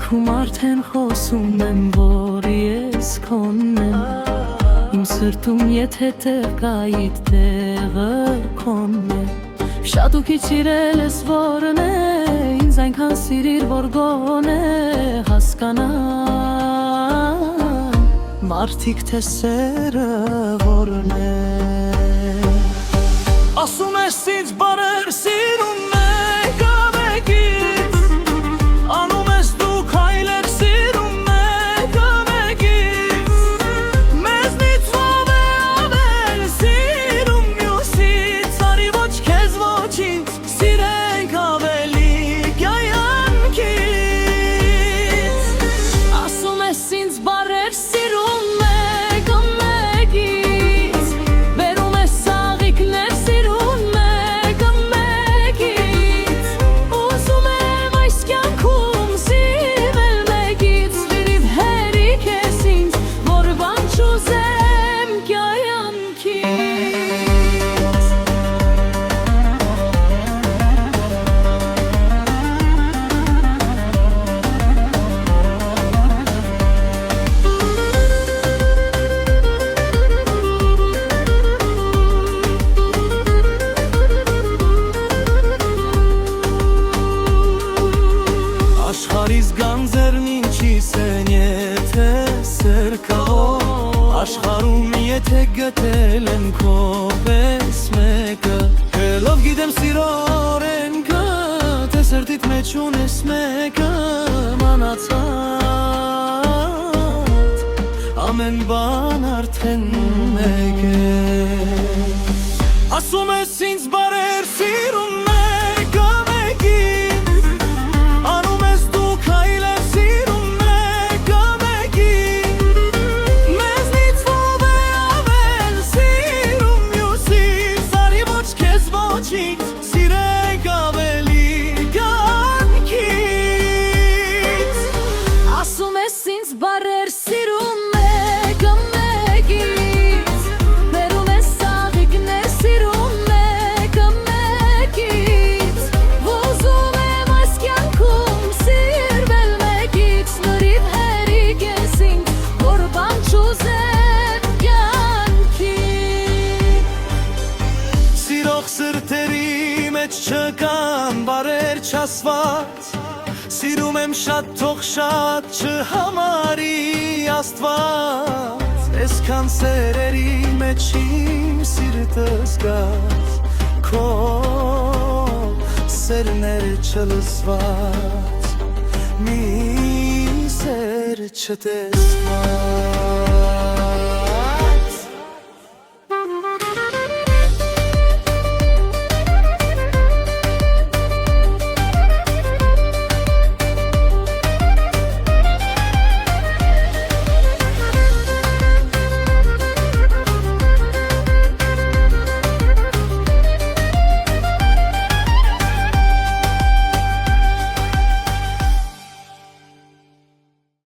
Կյանքում արդեն խոսում եմ, որ ես քոնն եմ, իմ սրտում եթե տեղ կայիդ տեղը քոնն է, շատ ու քիչ սիրել ես որն է, ինձ այնքան սիրիր, որ գոնե հասկանամ, մարդիկ թե սերը որն է։ Ասում ես ինձ բարեր սիրում Աշխարհում եթե գտել եմ քո պես մեկը, Հելով գիտեմ սիրո օրենքը, թե սրտիդ մեջ ունես մեկը, Մանացած ամեն բան արդեն մեկ է։ Ասում ես ինձ բարեր սիրում Սրտերի մեջ չկան բարեր չասված, Սիրում եմ շատ թող շատ չհամարի Աստված, Այսքան սերերի մեջ իմ սիրտը զգաց, Քո սերներ չլսված, մի սեր չտեսված։